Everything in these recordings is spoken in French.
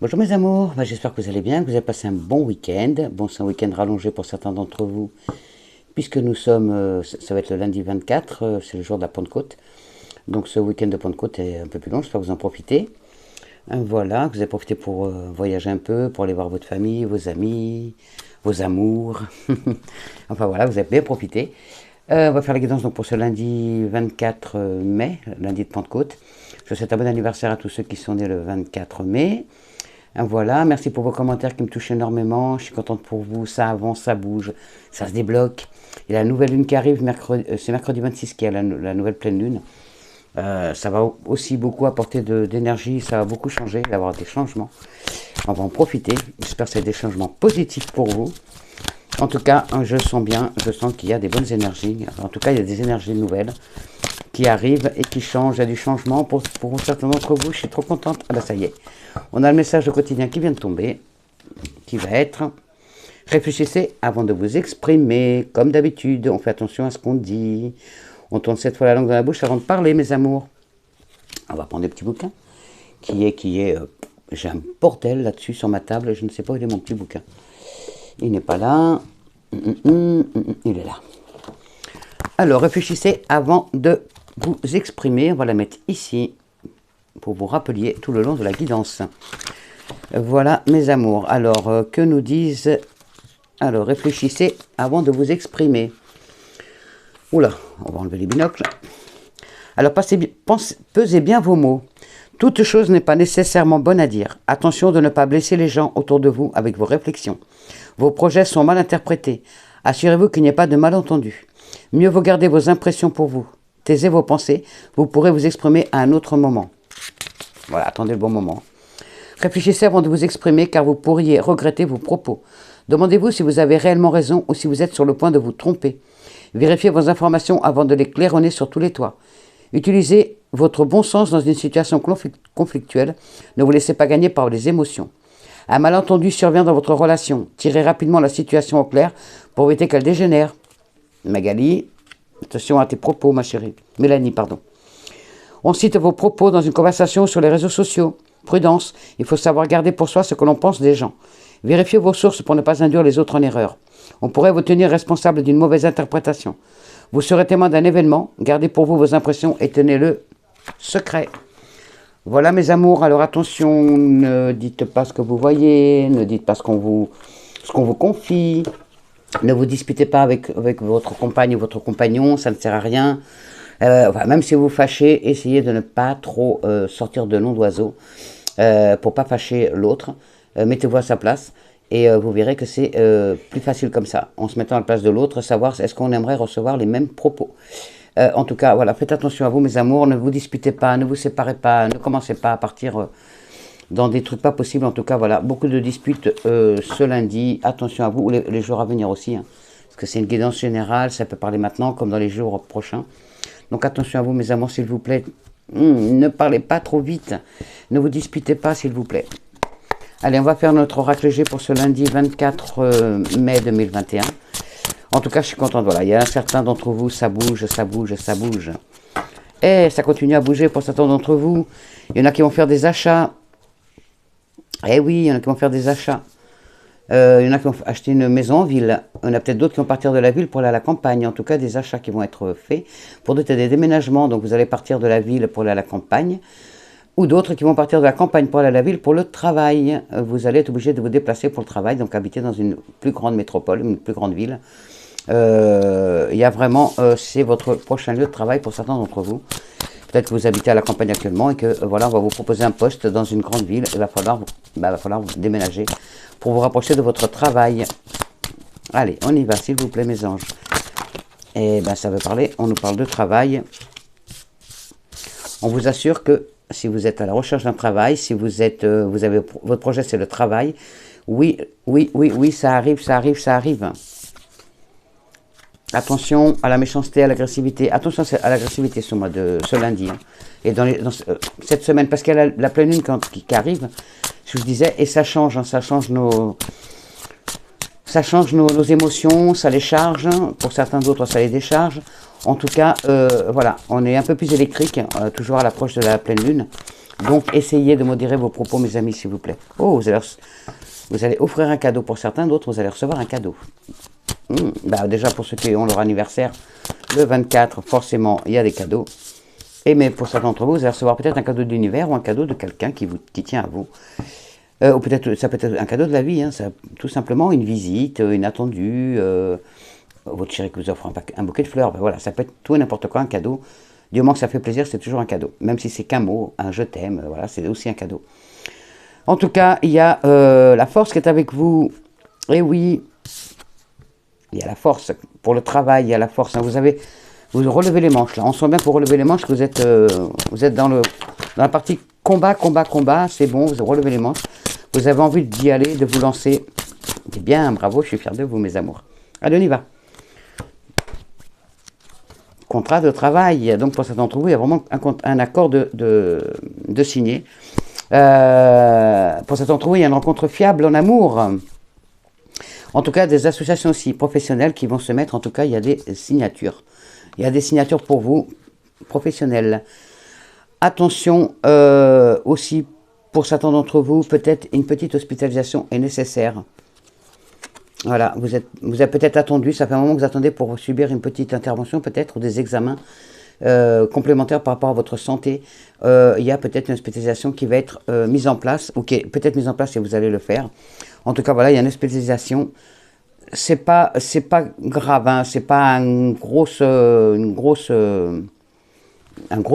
Bonjour mes amours, j'espère que vous allez bien, que vous avez passé un bon week-end. Bon, c'est un week-end rallongé pour certains d'entre vous, puisque nous sommes, ça va être le lundi 24, c'est le jour de la Pentecôte. Donc ce week-end de Pentecôte est un peu plus long, j'espère que vous en profitez. Voilà, que vous avez profité pour voyager un peu, pour aller voir votre famille, vos amis, vos amours. Enfin voilà, vous avez bien profité. On va faire la guidance donc, pour ce lundi 24 mai, lundi de Pentecôte. Je souhaite un bon anniversaire à tous ceux qui sont nés le 24 mai. Voilà, merci pour vos commentaires qui me touchent énormément. Je suis contente pour vous, ça avance, ça bouge, ça se débloque. Il y a la nouvelle lune qui arrive, c'est mercredi 26 qui est la nouvelle pleine lune. Ça va aussi beaucoup apporter d'énergie, ça va beaucoup changer, il va y avoir des changements. On va en profiter, j'espère que c'est des changements positifs pour vous. En tout cas, je sens qu'il y a des bonnes énergies. En tout cas, il y a des énergies nouvelles qui arrivent et qui changent. Il y a du changement pour certains d'entre vous. Je suis trop contente. Ah ben ça y est. On a le message au quotidien qui vient de tomber, qui va être: réfléchissez avant de vous exprimer. Comme d'habitude, on fait attention à ce qu'on dit. On tourne cette fois la langue dans la bouche avant de parler, mes amours. On va prendre des petits bouquins. J'ai un bordel là-dessus sur ma table. Je ne sais pas où est mon petit bouquin. Il n'est pas là. Il est là. Alors, réfléchissez avant de vous exprimer. On va la mettre ici pour vous rappeler tout le long de la guidance. Voilà, mes amours. Alors, que nous disent... Alors, réfléchissez avant de vous exprimer. Oula, on va enlever les binocles. Alors, pesez bien vos mots. Toute chose n'est pas nécessairement bonne à dire. Attention de ne pas blesser les gens autour de vous avec vos réflexions. Vos projets sont mal interprétés. Assurez-vous qu'il n'y ait pas de malentendu. Mieux vaut garder vos impressions pour vous. Taisez vos pensées. Vous pourrez vous exprimer à un autre moment. Voilà, attendez le bon moment. Réfléchissez avant de vous exprimer car vous pourriez regretter vos propos. Demandez-vous si vous avez réellement raison ou si vous êtes sur le point de vous tromper. Vérifiez vos informations avant de les claironner sur tous les toits. Utilisez votre bon sens dans une situation conflictuelle. Ne vous laissez pas gagner par les émotions. Un malentendu survient dans votre relation. Tirez rapidement la situation au clair pour éviter qu'elle dégénère. Magali, attention à tes propos, ma chérie. Mélanie, pardon. On cite vos propos dans une conversation sur les réseaux sociaux. Prudence, il faut savoir garder pour soi ce que l'on pense des gens. Vérifiez vos sources pour ne pas induire les autres en erreur. On pourrait vous tenir responsable d'une mauvaise interprétation. Vous serez témoin d'un événement. Gardez pour vous vos impressions et tenez-le secret. Voilà mes amours, alors attention, ne dites pas ce que vous voyez, ne dites pas ce qu'on vous confie, ne vous disputez pas avec votre compagne ou votre compagnon, ça ne sert à rien. Même si vous fâchez, essayez de ne pas trop sortir de nom d'oiseau pour pas fâcher l'autre. Mettez-vous à sa place et vous verrez que c'est plus facile comme ça, en se mettant à la place de l'autre, savoir est-ce qu'on aimerait recevoir les mêmes propos. En tout cas, voilà, faites attention à vous, mes amours, ne vous disputez pas, ne vous séparez pas, ne commencez pas à partir dans des trucs pas possibles. En tout cas, voilà, beaucoup de disputes ce lundi. Attention à vous, ou les jours à venir aussi, hein, parce que c'est une guidance générale, ça peut parler maintenant comme dans les jours prochains. Donc attention à vous, mes amours, s'il vous plaît. Ne parlez pas trop vite, ne vous disputez pas, s'il vous plaît. Allez, on va faire notre oracle G pour ce lundi 24 mai 2021. En tout cas, je suis contente. Voilà, il y a certains d'entre vous, ça bouge, ça bouge, ça bouge. Et ça continue à bouger pour certains d'entre vous. Il y en a qui vont faire des achats. Eh oui, il y en a qui vont faire des achats. Il y en a qui vont acheter une maison en ville. Il y en a peut-être d'autres qui vont partir de la ville pour aller à la campagne. En tout cas, des achats qui vont être faits. Pour d'autres, il y a des déménagements. Donc, vous allez partir de la ville pour aller à la campagne. Ou d'autres qui vont partir de la campagne pour aller à la ville pour le travail. Vous allez être obligé de vous déplacer pour le travail. Donc, habiter dans une plus grande métropole, une plus grande ville. Il y a vraiment, c'est votre prochain lieu de travail pour certains d'entre vous. Peut-être que vous habitez à la campagne actuellement et que voilà, on va vous proposer un poste dans une grande ville. Il va falloir vous déménager pour vous rapprocher de votre travail. Allez, on y va, s'il vous plaît, mes anges. Et ben, ça veut parler, on nous parle de travail. On vous assure que si vous êtes à la recherche d'un travail, si vous êtes, votre projet c'est le travail, oui, ça arrive, ça arrive, ça arrive. Attention à la méchanceté, à l'agressivité. Attention à l'agressivité ce lundi. Hein. Et dans cette semaine, parce qu'il y a la pleine lune qui arrive, je vous disais, et ça change, hein, ça change nos émotions, ça les charge. Pour certains d'autres, ça les décharge. En tout cas, voilà, on est un peu plus électrique, toujours à l'approche de la pleine lune. Donc, essayez de modérer vos propos, mes amis, s'il vous plaît. Oh, vous allez offrir un cadeau pour certains, d'autres, vous allez recevoir un cadeau. Bah, déjà, pour ceux qui ont leur anniversaire, le 24, forcément, il y a des cadeaux. Mais pour certains d'entre vous, vous allez recevoir peut-être un cadeau de l'univers ou un cadeau de quelqu'un qui tient à vous. Ou peut-être, ça peut être un cadeau de la vie, hein, ça, tout simplement une visite, inattendue, votre chéri qui vous offre un bouquet de fleurs, ben voilà, ça peut être tout et n'importe quoi, un cadeau. Du moment que ça fait plaisir, c'est toujours un cadeau. Même si c'est qu'un mot, un je t'aime, voilà, c'est aussi un cadeau. En tout cas, il y a la force qui est avec vous. Et oui, il y a la force pour le travail, il y a la force. Hein, vous relevez les manches là. On sent bien pour relever les manches que vous êtes dans la partie combat. C'est bon, vous relevez les manches. Vous avez envie d'y aller, de vous lancer. C'est bien, bravo, je suis fier de vous, mes amours. Allez, on y va. Contrat de travail. Donc, pour certains d'entre vous, il y a vraiment un accord de signer. Pour certains d'entre vous, il y a une rencontre fiable en amour. En tout cas, des associations aussi professionnelles qui vont se mettre. En tout cas, il y a des signatures. Il y a des signatures pour vous, professionnelles. Attention, aussi, pour certains d'entre vous, peut-être une petite hospitalisation est nécessaire. Voilà, vous avez peut-être attendu, ça fait un moment que vous attendez pour subir une petite intervention, peut-être, ou des examens complémentaires par rapport à votre santé. Il y a peut-être une hospitalisation qui va être mise en place, ou qui est peut-être mise en place et vous allez le faire. En tout cas, voilà, il y a une hospitalisation. C'est pas grave, hein, c'est pas un gros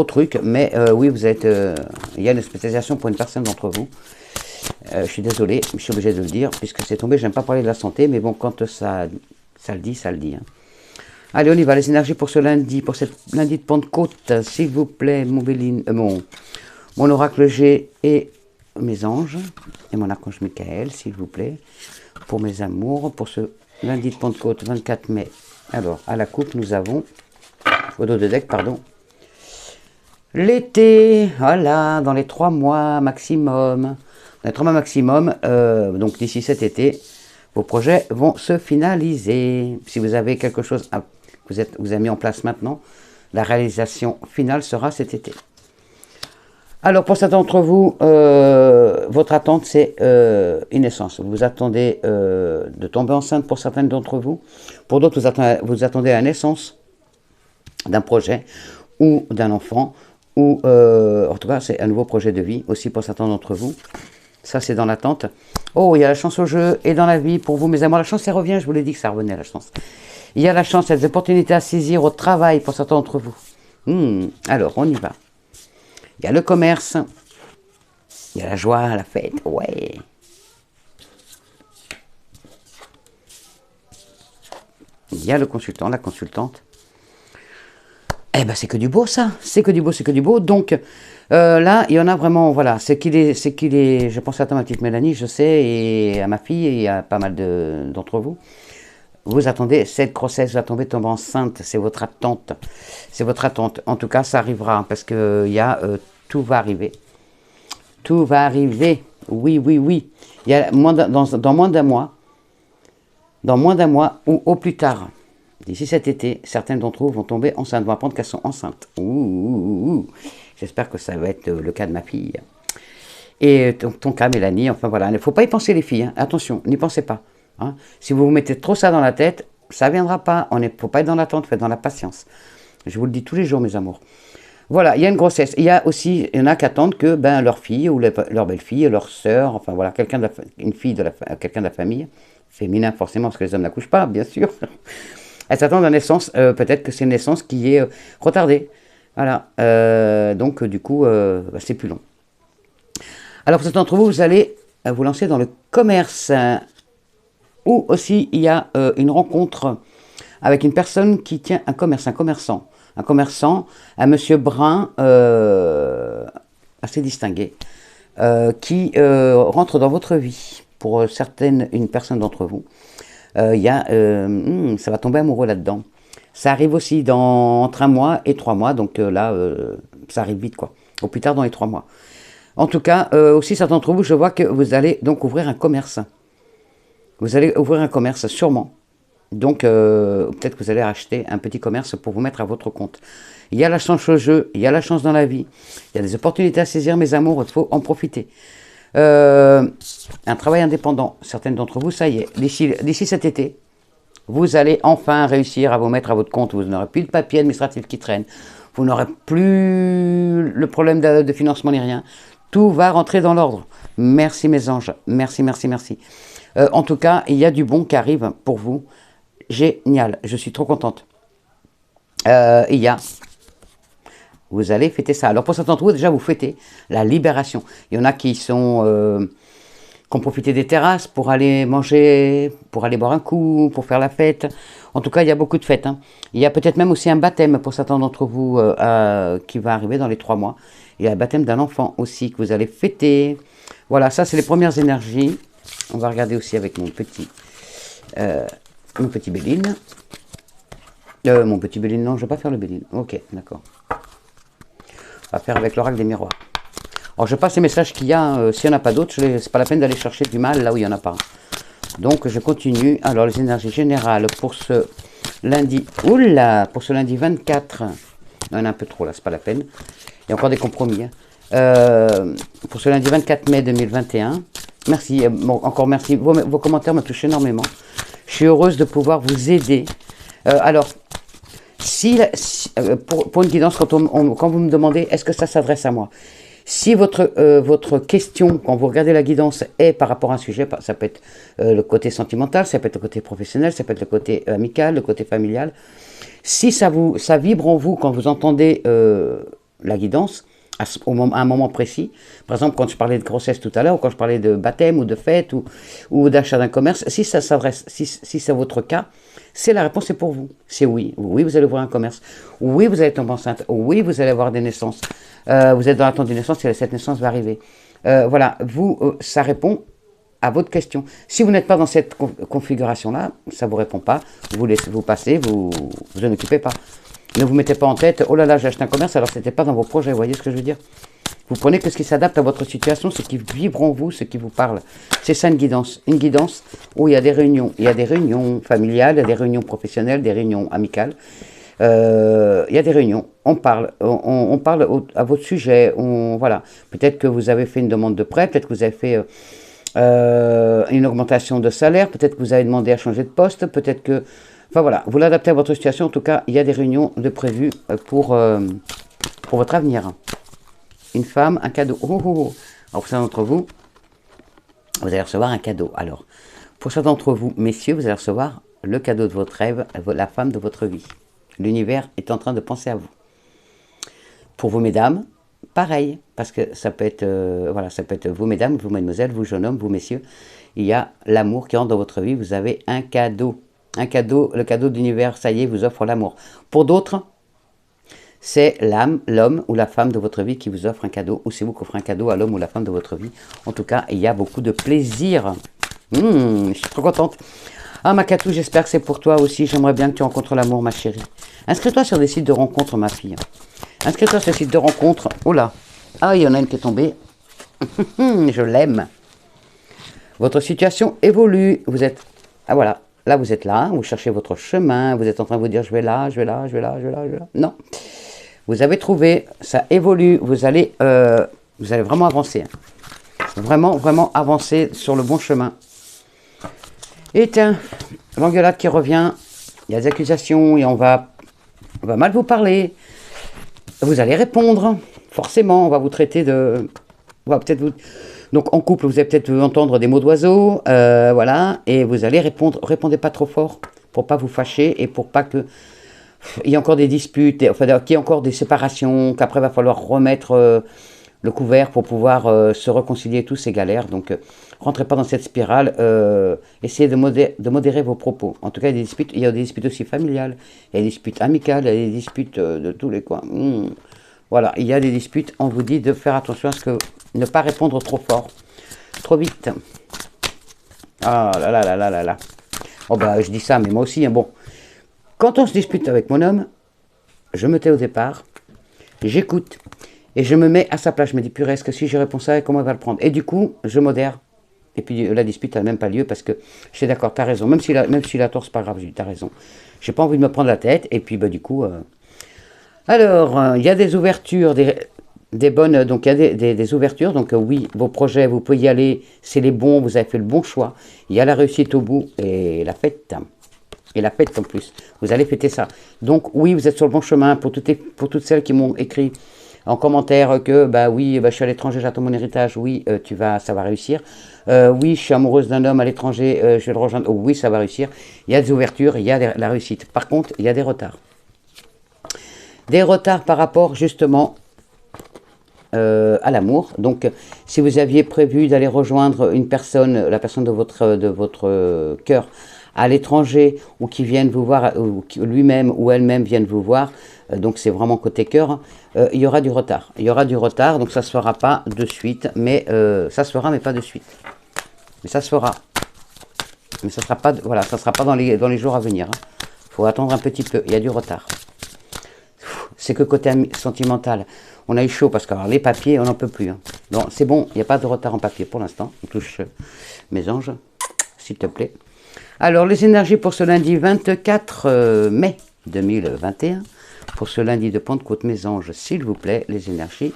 truc, mais oui, il y a une hospitalisation pour une personne d'entre vous. Je suis désolé, je suis obligé de le dire, puisque c'est tombé, j'aime pas parler de la santé, mais bon, quand ça le dit, ça le dit. Hein. Allez, on y va, les énergies pour ce lundi, pour cette lundi de Pentecôte, s'il vous plaît, mon oracle G et mes anges, et mon archange Michael, s'il vous plaît, pour mes amours, pour ce lundi de Pentecôte, 24 mai. Alors, à la coupe, nous avons, au dos de deck, pardon, l'été, voilà, dans les 3 mois maximum. Dans les 3 mois maximum, donc d'ici cet été, vos projets vont se finaliser. Si vous avez quelque chose que vous avez mis en place maintenant, la réalisation finale sera cet été. Alors pour certains d'entre vous, votre attente c'est une naissance. Vous attendez de tomber enceinte pour certains d'entre vous. Pour d'autres, vous attendez la naissance d'un projet ou d'un enfant. Ou en tout cas, c'est un nouveau projet de vie aussi pour certains d'entre vous. Ça, c'est dans l'attente. Oh, il y a la chance au jeu et dans la vie pour vous, mes amours. La chance, ça revient. Je vous l'ai dit que ça revenait, la chance. Il y a la chance, il y a des opportunités à saisir au travail pour certains d'entre vous. Alors, on y va. Il y a le commerce. Il y a la joie, la fête. Ouais. Il y a le consultant, la consultante. Eh ben, c'est que du beau, ça. C'est que du beau, c'est que du beau. Donc, là, il y en a vraiment, voilà. C'est qu'il est, je pense à ma petite Mélanie, je sais, et à ma fille, et à pas mal d'entre vous. Vous attendez cette grossesse, vous attendez de tomber enceinte. C'est votre attente. C'est votre attente. En tout cas, ça arrivera, parce que tout va arriver. Tout va arriver. Oui, oui, oui. Il y a dans moins d'un mois. Dans moins d'un mois, ou au plus tard. D'ici cet été, certaines d'entre vous vont tomber enceintes, vont apprendre qu'elles sont enceintes. J'espère que ça va être le cas de ma fille. Et ton cas, Mélanie, enfin voilà. Il ne faut pas y penser, les filles. Hein. Attention, n'y pensez pas. Hein. Si vous vous mettez trop ça dans la tête, ça ne viendra pas. Il ne faut pas être dans l'attente, il faut être dans la patience. Je vous le dis tous les jours, mes amours. Voilà, il y a une grossesse. Il y en a qui attendent que leur fille, ou leur belle-fille, leur sœur, enfin voilà, quelqu'un de la famille, féminin forcément, parce que les hommes n'accouchent pas, bien sûr. Elles s'attendent à la naissance, peut-être que c'est une naissance qui est retardée. Voilà, donc du coup, c'est plus long. Alors pour certains d'entre vous, vous allez vous lancer dans le commerce, où aussi il y a une rencontre avec une personne qui tient un commerce, un commerçant, un monsieur brun, assez distingué, qui rentre dans votre vie, pour une personne d'entre vous. Ça va tomber amoureux là-dedans. Ça arrive aussi entre 1 mois et 3 mois, donc là, ça arrive vite, quoi. Au plus tard dans les 3 mois. En tout cas, aussi certains d'entre vous, je vois que vous allez donc ouvrir un commerce. Vous allez ouvrir un commerce, sûrement. Donc, peut-être que vous allez racheter un petit commerce pour vous mettre à votre compte. Il y a la chance au jeu, il y a la chance dans la vie. Il y a des opportunités à saisir, mes amours, il faut en profiter. Un travail indépendant, certaines d'entre vous, ça y est, d'ici cet été, vous allez enfin réussir à vous mettre à votre compte. Vous n'aurez plus de papiers administratifs qui traînent. Vous n'aurez plus le problème de financement ni rien. Tout va rentrer dans l'ordre. Merci mes anges. Merci, merci, merci. En tout cas, il y a du bon qui arrive pour vous. Génial. Je suis trop contente. Vous allez fêter ça. Alors pour certains d'entre vous, déjà vous fêtez la libération. Il y en a qui sont... qui ont profité des terrasses pour aller manger, pour aller boire un coup, pour faire la fête. En tout cas, il y a beaucoup de fêtes. Hein. Il y a peut-être même aussi un baptême pour certains d'entre vous qui va arriver dans les 3 mois. Il y a un baptême d'un enfant aussi que vous allez fêter. Voilà, ça c'est les premières énergies. On va regarder aussi avec mon petit Béline. Mon petit Béline, non, je ne vais pas faire le Béline. Ok, d'accord. On va faire avec l'oracle des miroirs. Alors je passe les messages qu'il y a, s'il n'y en a pas d'autres, c'est pas la peine d'aller chercher du mal là où il n'y en a pas. Donc je continue. Alors les énergies générales pour ce lundi, oula, pour ce lundi 24, il y en a un peu trop là, c'est pas la peine. Il y a encore des compromis. Hein. Pour ce lundi 24 mai 2021, merci, bon, encore merci, vos commentaires me touchent énormément. Je suis heureuse de pouvoir vous aider. Alors, pour une guidance, quand vous me demandez, est-ce que ça s'adresse à moi? Si votre question, quand vous regardez la guidance, est par rapport à un sujet, ça peut être le côté sentimental, ça peut être le côté professionnel, ça peut être le côté amical, le côté familial. Si ça vibre en vous quand vous entendez la guidance, à un moment précis, par exemple quand je parlais de grossesse tout à l'heure, ou quand je parlais de baptême ou de fête ou d'achat d'un commerce, si ça s'adresse, si c'est votre cas, c'est la réponse est pour vous. C'est oui. Oui, vous allez ouvrir un commerce. Oui, vous allez tomber enceinte. Oui, vous allez avoir des naissances. Vous êtes dans l'attente d'une naissance et cette naissance va arriver. Voilà, ça répond à votre question. Si vous n'êtes pas dans cette configuration-là, ça ne vous répond pas. Vous passez, vous en occupez pas. Ne vous mettez pas en tête, oh là là, j'ai acheté un commerce, alors ce n'était pas dans vos projets. Vous voyez ce que je veux dire? Vous prenez que ce qui s'adapte à votre situation, ce qui vibre en vous, ce qui vous parle. C'est ça une guidance. Une guidance où il y a des réunions. Il y a des réunions familiales, il y a des réunions professionnelles, des réunions amicales. Il y a des réunions. On parle à votre sujet. Voilà. Peut-être que vous avez fait une demande de prêt, peut-être que vous avez fait une augmentation de salaire, peut-être que vous avez demandé à changer de poste, peut-être que... Enfin voilà, vous l'adaptez à votre situation. En tout cas, il y a des réunions de prévues pour votre avenir. Une femme, un cadeau. Oh, oh, oh. Alors pour certains d'entre vous, vous allez recevoir un cadeau. Alors, pour certains d'entre vous, messieurs, vous allez recevoir le cadeau de votre rêve, la femme de votre vie. L'univers est en train de penser à vous. Pour vous, mesdames, pareil, parce que ça peut être, voilà, ça peut être vous, mesdames, vous, mademoiselles, vous, jeunes hommes, vous, messieurs. Il y a l'amour qui entre dans votre vie. Vous avez un cadeau. Un cadeau, le cadeau de l'univers, ça y est, vous offre l'amour. Pour d'autres, c'est l'homme ou la femme de votre vie qui vous offre un cadeau, ou c'est vous qui offrez un cadeau à l'homme ou la femme de votre vie. En tout cas, il y a beaucoup de plaisir. Je suis trop contente. Ah, Makatou, j'espère que c'est pour toi aussi. J'aimerais bien que tu rencontres l'amour, ma chérie. Inscris-toi sur des sites de rencontres, ma fille. Inscris-toi sur des sites de rencontres. Oh là. Ah, il y en a une qui est tombée. Je l'aime. Votre situation évolue. Vous êtes... Ah, voilà. Là, vous êtes là. Vous cherchez votre chemin. Vous êtes en train de vous dire, je vais là, je vais là, je vais là, je vais là, je vais là. Non. Vous avez trouvé. Ça évolue. Vous allez vraiment avancer. Vraiment, vraiment avancer sur le bon chemin. Et tiens, l'engueulade qui revient, il y a des accusations et on va mal vous parler. Vous allez répondre, forcément, on va vous traiter de... On va peut-être vous... Donc en couple, vous allez peut-être entendre des mots d'oiseau, voilà, et vous allez répondre, répondez pas trop fort, pour pas vous fâcher et pour pas que... Il y ait encore des disputes, enfin, qu'il y ait encore des séparations, qu'après il va falloir remettre le couvert pour pouvoir se réconcilier tous ces galères. Donc, rentrez pas dans cette spirale. Essayez de modérer vos propos. En tout cas, il y a des disputes aussi familiales, il y a des disputes amicales, il y a des disputes de tous les coins. Voilà, il y a des disputes. On vous dit de faire attention à ce que ne pas répondre trop fort, trop vite. Ah là là là là là là. Oh bah, je dis ça, mais moi aussi. Hein, bon, quand on se dispute avec mon homme, je me tais au départ, j'écoute. Et je me mets à sa place, je me dis, purée, est-ce que si je réponds ça, comment il va le prendre? Et du coup, je modère. Et puis la dispute n'a même pas lieu parce que je suis d'accord, t'as raison. Même s'il a tort, c'est pas grave, je dis, t'as raison. J'ai pas envie de me prendre la tête. Et puis, bah, du coup, Alors, il y a des ouvertures, des bonnes, donc il y a des ouvertures, donc oui, vos projets, vous pouvez y aller, c'est les bons, vous avez fait le bon choix, il y a la réussite au bout, et la fête en plus, vous allez fêter ça. Donc oui, vous êtes sur le bon chemin, pour toutes celles qui m'ont écrit en commentaire que, bah oui, bah, je suis à l'étranger, j'attends mon héritage, oui, ça va réussir. Oui, je suis amoureuse d'un homme à l'étranger, je vais le rejoindre, oh, oui, ça va réussir. Il y a des ouvertures, il y a la réussite. Par contre, il y a des retards. Des retards par rapport justement à l'amour. Donc, si vous aviez prévu d'aller rejoindre une personne, la personne de votre cœur à l'étranger, ou qui vienne vous voir, ou lui-même ou elle-même viennent vous voir, donc c'est vraiment côté cœur, il y aura du retard. Il y aura du retard, donc ça ne se fera pas de suite, mais ça se fera, mais pas de suite. Mais ça se fera. Mais ça sera pas, voilà, ça sera pas dans les jours à venir. Il faut attendre un petit peu, il y a du retard. C'est que côté sentimental. On a eu chaud parce que alors, les papiers, on n'en peut plus. Hein. Bon, c'est bon, il n'y a pas de retard en papier pour l'instant. On touche mes anges, s'il te plaît. Alors, les énergies pour ce lundi 24 mai 2021. Pour ce lundi de Pentecôte, mes anges, s'il vous plaît, les énergies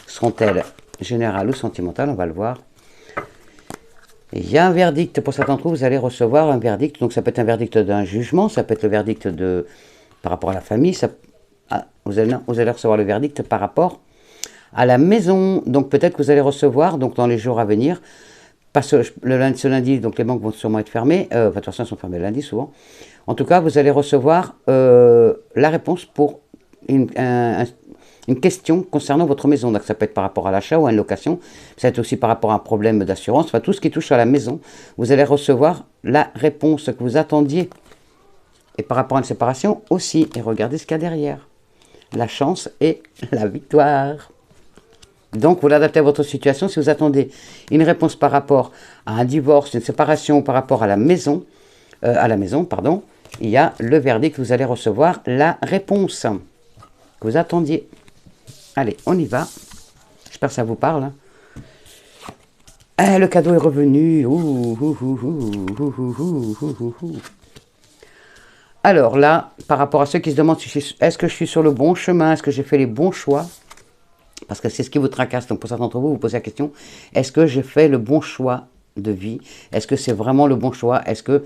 seront-elles générales ou sentimentales? On va le voir. Il y a un verdict pour certains d'entre vous, vous allez recevoir un verdict. Donc, ça peut être un verdict d'un jugement, ça peut être le verdict par rapport à la famille, vous allez recevoir le verdict par rapport à la maison. Donc peut-être que vous allez recevoir, donc dans les jours à venir, pas ce lundi, donc les banques vont sûrement être fermées, de toute façon elles sont fermées le lundi souvent. En tout cas, vous allez recevoir la réponse pour une question concernant votre maison. Donc ça peut être par rapport à l'achat ou à une location, ça peut être aussi par rapport à un problème d'assurance, enfin tout ce qui touche à la maison, vous allez recevoir la réponse que vous attendiez. Et par rapport à une séparation aussi, et regardez ce qu'il y a derrière. La chance et la victoire. Donc, vous l'adaptez à votre situation. Si vous attendez une réponse par rapport à un divorce, une séparation, par rapport à la maison, il y a le verdict que vous allez recevoir, la réponse que vous attendiez. Allez, on y va. J'espère que ça vous parle. Le cadeau est revenu. Alors là, par rapport à ceux qui se demandent, est-ce que je suis sur le bon chemin, est-ce que j'ai fait les bons choix? Parce que c'est ce qui vous tracasse. Donc pour certains d'entre vous, vous posez la question, est-ce que j'ai fait le bon choix de vie? Est-ce que c'est vraiment le bon choix? Est-ce que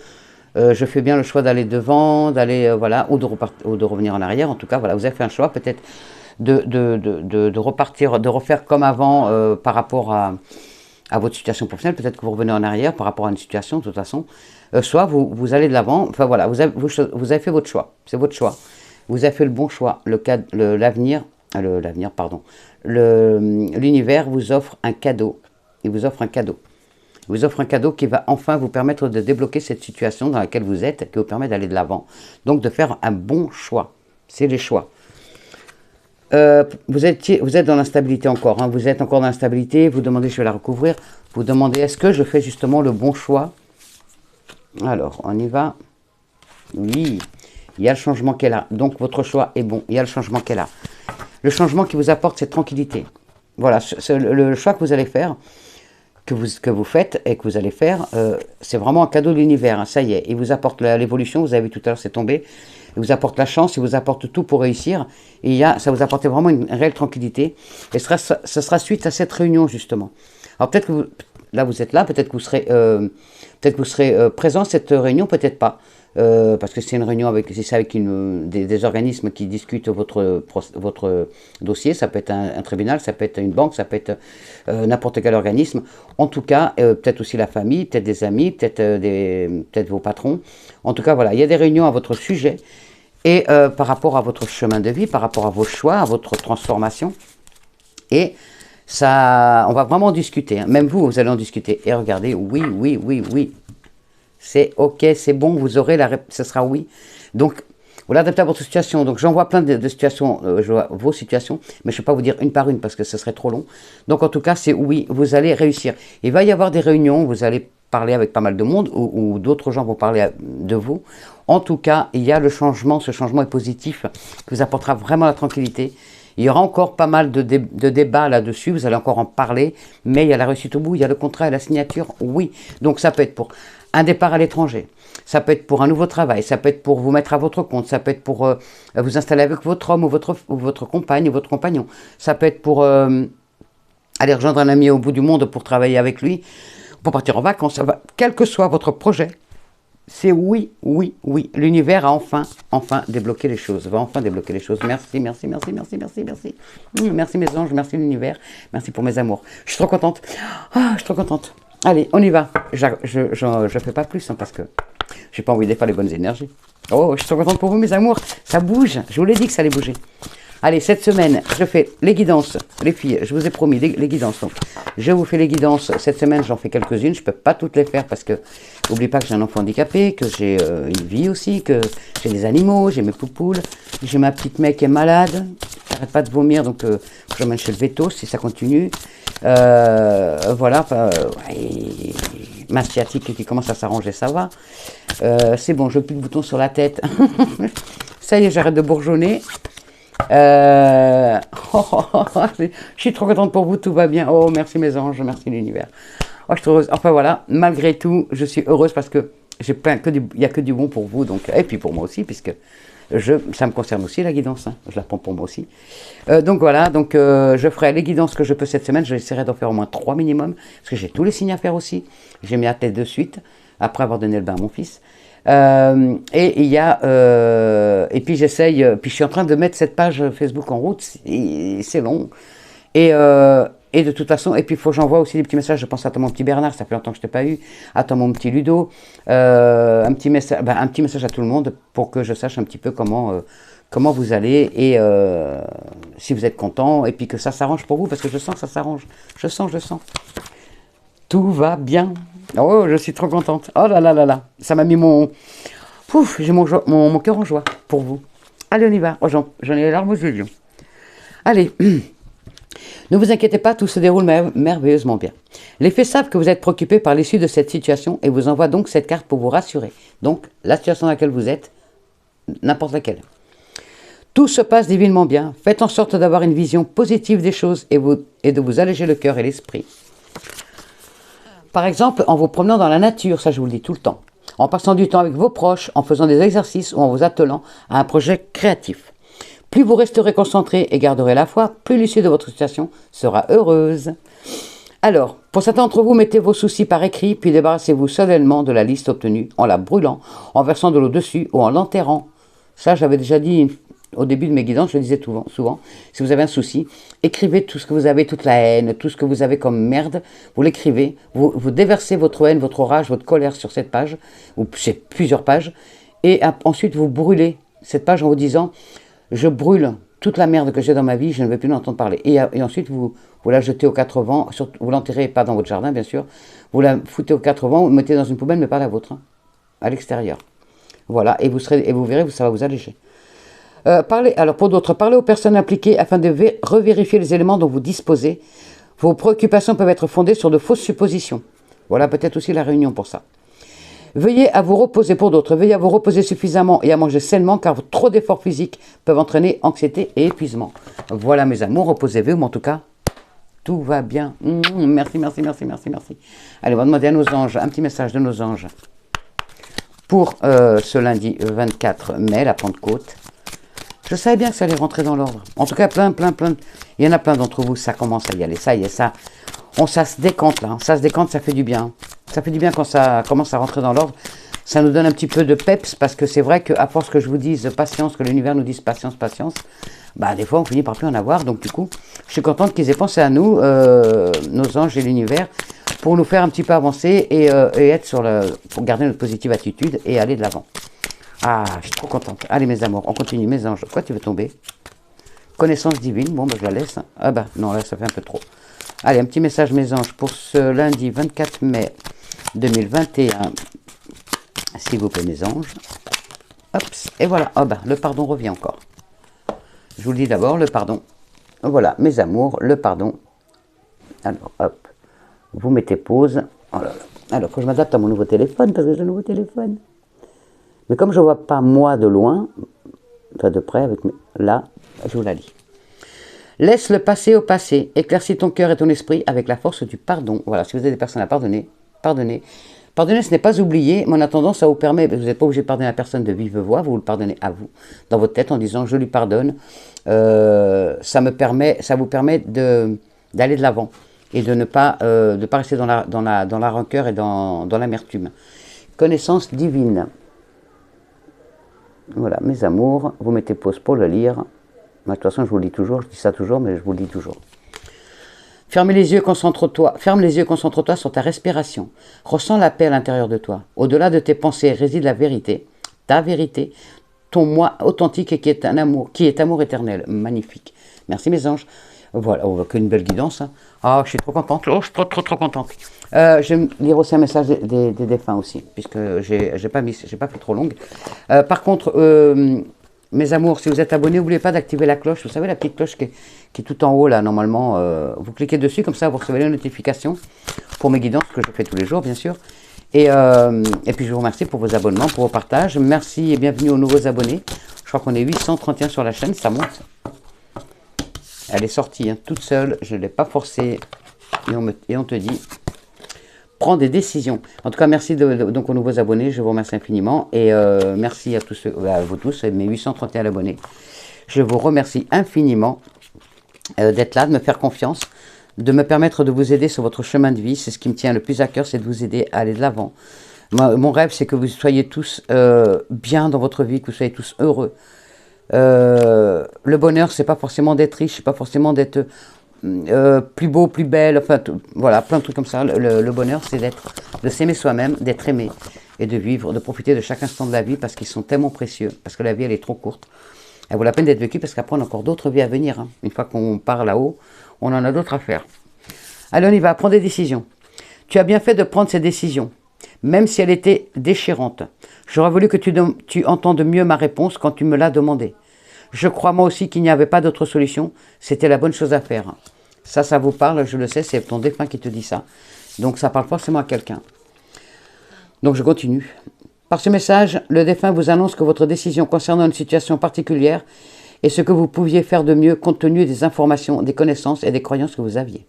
je fais bien le choix d'aller devant, d'aller voilà, ou de revenir en arrière? En tout cas, voilà, vous avez fait un choix peut-être de repartir, de refaire comme avant par rapport à votre situation professionnelle. Peut-être que vous revenez en arrière par rapport à une situation, de toute façon. Soit vous allez de l'avant, enfin voilà, vous avez fait votre choix, c'est votre choix. Vous avez fait le bon choix, l'univers vous offre un cadeau, il vous offre un cadeau. Il vous offre un cadeau qui va enfin vous permettre de débloquer cette situation dans laquelle vous êtes, qui vous permet d'aller de l'avant. Donc de faire un bon choix, c'est les choix. Vous êtes dans l'instabilité encore, hein, vous êtes encore dans l'instabilité, vous demandez, je vais la recouvrir, vous demandez, est-ce que je fais justement le bon choix? Alors, on y va. Oui, il y a le changement qu'elle a. Donc, votre choix est bon. Il y a le changement qu'elle a. Le changement qui vous apporte cette tranquillité. Voilà, le choix que vous allez faire, que vous faites et que vous allez faire, c'est vraiment un cadeau de l'univers. Hein, ça y est, il vous apporte l'évolution. Vous avez vu tout à l'heure, c'est tombé. Il vous apporte la chance, il vous apporte tout pour réussir. Et ça vous apporte vraiment une réelle tranquillité. Et ce sera suite à cette réunion, justement. Alors, peut-être que vous êtes là, peut-être que vous serez présent à cette réunion, peut-être pas. Parce que c'est une réunion avec des organismes qui discutent votre dossier. Ça peut être un tribunal, ça peut être une banque, ça peut être n'importe quel organisme. En tout cas, peut-être aussi la famille, peut-être des amis, peut-être vos patrons. En tout cas, voilà, il y a des réunions à votre sujet. Et par rapport à votre chemin de vie, par rapport à vos choix, à votre transformation. Et ça, on va vraiment discuter. Hein. Même vous allez en discuter. Et regardez, oui. C'est ok, c'est bon, vous aurez la réponse, ce sera oui. Donc, vous l'adaptez à votre situation. Donc, j'en vois plein de situations, je vois vos situations, mais je ne vais pas vous dire une par une parce que ce serait trop long. Donc, en tout cas, c'est oui, vous allez réussir. Il va y avoir des réunions, vous allez parler avec pas mal de monde ou d'autres gens vont parler de vous. En tout cas, il y a le changement, ce changement est positif, qui vous apportera vraiment la tranquillité. Il y aura encore pas mal de débats là-dessus, vous allez encore en parler, mais il y a la réussite au bout, il y a le contrat et la signature, oui. Donc ça peut être pour un départ à l'étranger. Ça peut être pour un nouveau travail, ça peut être pour vous mettre à votre compte, ça peut être pour vous installer avec votre homme ou votre compagne ou votre compagnon. Ça peut être pour aller rejoindre un ami au bout du monde pour travailler avec lui, pour partir en vacances. Quel que soit votre projet, c'est oui, oui, oui. L'univers a enfin débloqué les choses, va enfin débloquer les choses. Merci, merci, merci, merci, merci, merci. Merci mes anges, merci l'univers, merci pour mes amours. Je suis trop contente. Ah, je suis trop contente. Allez, on y va. Je fais pas plus, hein, parce que j'ai pas envie de faire les bonnes énergies. Oh, je suis trop contente pour vous, mes amours. Ça bouge. Je vous l'ai dit que ça allait bouger. Allez, cette semaine, je fais les guidances. Les filles, je vous ai promis les guidances. Donc, je vous fais les guidances. Cette semaine, j'en fais quelques-unes. Je ne peux pas toutes les faire parce que, n'oublie pas que j'ai un enfant handicapé, que j'ai une vie aussi, que j'ai des animaux, j'ai mes poupoules, j'ai ma petite mec qui est malade, qui n'arrête pas de vomir, donc je l'emmène chez le veto si ça continue. Voilà, ma sciatique qui commence à s'arranger, ça va. C'est bon, je n'ai plus de boutons sur la tête. Ça y est, j'arrête de bourgeonner. Je suis trop contente pour vous, tout va bien. Oh, merci mes anges, merci l'univers. Oh, je suis trop heureuse. Enfin voilà, malgré tout, je suis heureuse parce que il n'y a que du bon pour vous, donc, et puis pour moi aussi, puisque ça me concerne aussi la guidance, hein, je la prends pour moi aussi. Donc voilà, je ferai les guidances que je peux cette semaine, j'essaierai d'en faire au moins 3 minimum, parce que j'ai tous les signes à faire aussi. J'ai mis la tête de suite, après avoir donné le bain à mon fils. Et il y a et puis j'essaye, puis je suis en train de mettre cette page Facebook en route, c'est long, et de toute façon, et puis il faut que j'envoie aussi des petits messages. Je pense à mon petit Bernard, ça fait longtemps que je t'ai pas eu, à mon petit Ludo, un petit message à tout le monde pour que je sache un petit peu comment vous allez, et si vous êtes content, et puis que ça s'arrange pour vous, parce que je sens que ça s'arrange, je sens, tout va bien. Oh, je suis trop contente. Oh là là là là. Ça m'a mis j'ai mon cœur en joie pour vous. Allez, on y va. Oh, j'en ai les larmes aux yeux. Allez. Ne vous inquiétez pas, tout se déroule merveilleusement bien. Les fées savent que vous êtes préoccupé par l'issue de cette situation et vous envoient donc cette carte pour vous rassurer. Donc, la situation dans laquelle vous êtes, n'importe laquelle. Tout se passe divinement bien. Faites en sorte d'avoir une vision positive des choses et de vous alléger le cœur et l'esprit. Par exemple, en vous promenant dans la nature, ça je vous le dis tout le temps, en passant du temps avec vos proches, en faisant des exercices ou en vous attelant à un projet créatif. Plus vous resterez concentré et garderez la foi, plus l'issue de votre situation sera heureuse. Alors, pour certains d'entre vous, mettez vos soucis par écrit, puis débarrassez-vous solennellement de la liste obtenue en la brûlant, en versant de l'eau dessus ou en l'enterrant. Ça, j'avais déjà dit au début de mes guidances, je le disais souvent, si vous avez un souci, écrivez tout ce que vous avez, toute la haine, tout ce que vous avez comme merde, vous l'écrivez, vous déversez votre haine, votre rage, votre colère sur cette page, ou c'est plusieurs pages, et ensuite vous brûlez cette page en vous disant, je brûle toute la merde que j'ai dans ma vie, je ne veux plus l'entendre parler. Et ensuite vous la jetez aux 4 vents, vous l'enterrez pas dans votre jardin bien sûr, vous la foutez aux 4 vents, vous la mettez dans une poubelle, mais pas la vôtre, hein, à l'extérieur. Voilà, et vous verrez, ça va vous alléger. Alors pour d'autres, parlez aux personnes impliquées afin de revérifier les éléments dont vous disposez. Vos préoccupations peuvent être fondées sur de fausses suppositions. Voilà peut-être aussi la réunion pour ça. Veuillez à vous reposer pour d'autres. Veuillez à vous reposer suffisamment et à manger sainement car trop d'efforts physiques peuvent entraîner anxiété et épuisement. Voilà mes amours, reposez-vous, mais en tout cas, tout va bien. Merci, merci, merci, merci, merci. Allez, on va demander à nos anges, un petit message de nos anges pour ce lundi 24 mai, la Pentecôte. Je savais bien que ça allait rentrer dans l'ordre. En tout cas, plein. Il y en a plein d'entre vous, ça commence à y aller. Ça y est, ça se décante là. Ça se décante, ça fait du bien. Ça fait du bien quand ça commence à rentrer dans l'ordre. Ça nous donne un petit peu de peps parce que c'est vrai qu'à force que je vous dise patience, que l'univers nous dise patience, bah des fois on finit par plus en avoir. Donc du coup, je suis contente qu'ils aient pensé à nous, nos anges et l'univers, pour nous faire un petit peu avancer et être pour garder notre positive attitude et aller de l'avant. Ah, je suis trop contente. Allez mes amours, on continue. Mes anges, pourquoi tu veux tomber? Connaissance divine, bon bah je la laisse. Ah bah non, là ça fait un peu trop. Allez, un petit message mes anges pour ce lundi 24 mai 2021. S'il vous plaît mes anges. Hop, et voilà. Ah bah le pardon revient encore. Je vous le dis d'abord, le pardon. Voilà, mes amours, le pardon. Alors, hop. Vous mettez pause. Oh là là. Alors, il faut que je m'adapte à mon nouveau téléphone, parce que j'ai un nouveau téléphone. Mais comme je ne vois pas moi de loin, enfin de près, là, je vous la lis. Laisse le passé au passé, éclaircis ton cœur et ton esprit avec la force du pardon. Voilà, si vous avez des personnes à pardonner, pardonnez. Pardonner, ce n'est pas oublier, mais en attendant, ça vous permet, vous n'êtes pas obligé de pardonner à la personne de vive voix, vous le pardonnez à vous, dans votre tête, en disant je lui pardonne. Ça vous permet d'aller de l'avant et de ne pas, pas rester dans la rancœur et dans l'amertume. Connaissance divine. Voilà, mes amours, vous mettez pause pour le lire. De toute façon, je vous le dis toujours, je dis ça toujours, mais je vous le dis toujours. Ferme les yeux, concentre-toi sur ta respiration. Ressens la paix à l'intérieur de toi. Au-delà de tes pensées réside la vérité, ta vérité, ton moi authentique et qui est amour éternel. Magnifique. Merci mes anges. Voilà, on voit qu'une belle guidance. Hein. Ah, je suis trop contente. Oh, je suis trop contente. Je vais lire aussi un message des défunts aussi, puisque j'ai pas fait trop longue. Par contre, mes amours, si vous êtes abonnés, n'oubliez pas d'activer la cloche. Vous savez, la petite cloche qui est tout en haut, là, normalement. Vous cliquez dessus, comme ça, vous recevez les notifications pour mes guidances, que je fais tous les jours, bien sûr. Et puis, je vous remercie pour vos abonnements, pour vos partages. Merci et bienvenue aux nouveaux abonnés. Je crois qu'on est 831 sur la chaîne, ça monte. Elle est sortie hein, toute seule, je ne l'ai pas forcée. Et on te dit, prends des décisions. En tout cas, merci donc aux nouveaux abonnés, je vous remercie infiniment. Et merci à tous, à vous tous, mes 831 abonnés. Je vous remercie infiniment d'être là, de me faire confiance, de me permettre de vous aider sur votre chemin de vie. C'est ce qui me tient le plus à cœur, c'est de vous aider à aller de l'avant. Mon rêve, c'est que vous soyez tous bien dans votre vie, que vous soyez tous heureux. Le bonheur, c'est pas forcément d'être riche, c'est pas forcément d'être plus beau, plus belle, enfin, voilà, plein de trucs comme ça. Le bonheur, c'est de s'aimer soi-même, d'être aimé et de vivre, de profiter de chaque instant de la vie parce qu'ils sont tellement précieux, parce que la vie, elle est trop courte. Elle vaut la peine d'être vécue parce qu'après, on a encore d'autres vies à venir. Hein. Une fois qu'on part là-haut, on en a d'autres à faire. Allez, on y va, prends des décisions. Tu as bien fait de prendre ces décisions, même si elle était déchirante. J'aurais voulu que tu entendes mieux ma réponse quand tu me l'as demandé. Je crois moi aussi qu'il n'y avait pas d'autre solution. C'était la bonne chose à faire. Ça vous parle, je le sais, c'est ton défunt qui te dit ça. Donc ça parle forcément à quelqu'un. Donc je continue. Par ce message, le défunt vous annonce que votre décision concernant une situation particulière est ce que vous pouviez faire de mieux compte tenu des informations, des connaissances et des croyances que vous aviez.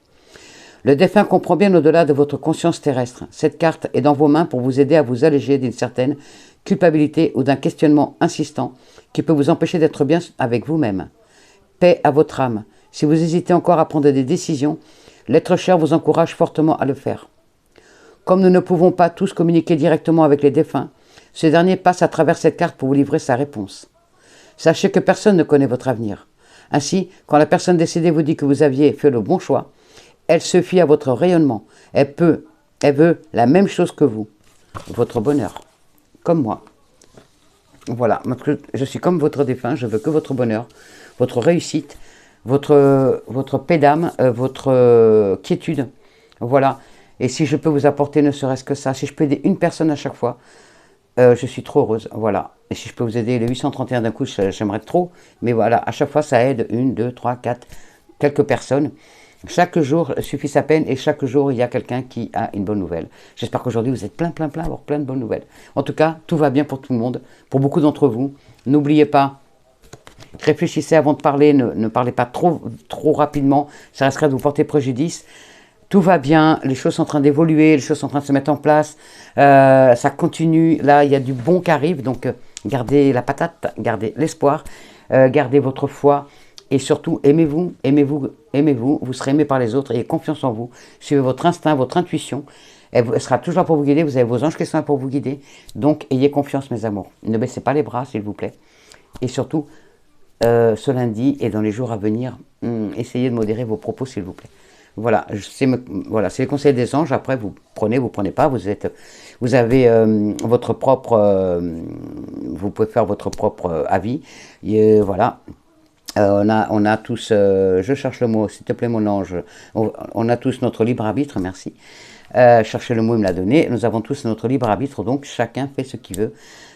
Le défunt comprend bien au-delà de votre conscience terrestre. Cette carte est dans vos mains pour vous aider à vous alléger d'une certaine culpabilité ou d'un questionnement insistant qui peut vous empêcher d'être bien avec vous-même. Paix à votre âme. Si vous hésitez encore à prendre des décisions, l'être cher vous encourage fortement à le faire. Comme nous ne pouvons pas tous communiquer directement avec les défunts, ce dernier passe à travers cette carte pour vous livrer sa réponse. Sachez que personne ne connaît votre avenir. Ainsi, quand la personne décédée vous dit que vous aviez fait le bon choix, elle se fie à votre rayonnement. Elle veut la même chose que vous, votre bonheur, comme moi. Voilà, je suis comme votre défunt, je veux que votre bonheur, votre réussite, votre paix d'âme, votre quiétude. Voilà, et si je peux vous apporter ne serait-ce que ça, si je peux aider une personne à chaque fois, je suis trop heureuse, voilà. Et si je peux vous aider les 831 d'un coup, j'aimerais trop, mais voilà, à chaque fois ça aide 1, 2, 3, 4, quelques personnes. Chaque jour suffit sa peine et chaque jour il y a quelqu'un qui a une bonne nouvelle. J'espère qu'aujourd'hui vous êtes plein à avoir plein de bonnes nouvelles. En tout cas, tout va bien pour tout le monde, pour beaucoup d'entre vous. N'oubliez pas, réfléchissez avant de parler, ne parlez pas trop rapidement, ça risquerait de vous porter préjudice. Tout va bien, les choses sont en train d'évoluer, les choses sont en train de se mettre en place, ça continue, là il y a du bon qui arrive, donc gardez la patate, gardez l'espoir, gardez votre foi. Et surtout, aimez-vous, vous serez aimé par les autres, ayez confiance en vous, suivez votre instinct, votre intuition, elle sera toujours là pour vous guider, vous avez vos anges qui sont là pour vous guider, donc ayez confiance mes amours, ne baissez pas les bras s'il vous plaît, et surtout, ce lundi et dans les jours à venir, essayez de modérer vos propos s'il vous plaît. Voilà, c'est les conseils des anges, après vous prenez pas, vous avez votre propre, vous pouvez faire votre propre avis, et voilà. On a tous, je cherche le mot, s'il te plaît mon ange, on a tous notre libre arbitre, merci. Cherchez le mot, il me l'a donné. Nous avons tous notre libre arbitre, donc chacun fait ce qu'il veut.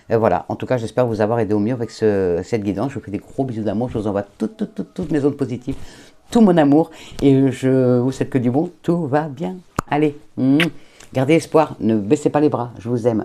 Voilà, en tout cas, j'espère vous avoir aidé au mieux avec cette guidance. Je vous fais des gros bisous d'amour, je vous envoie toutes mes ondes positives, tout mon amour, et je vous souhaite que du bon, tout va bien. Allez, gardez espoir, ne baissez pas les bras, je vous aime.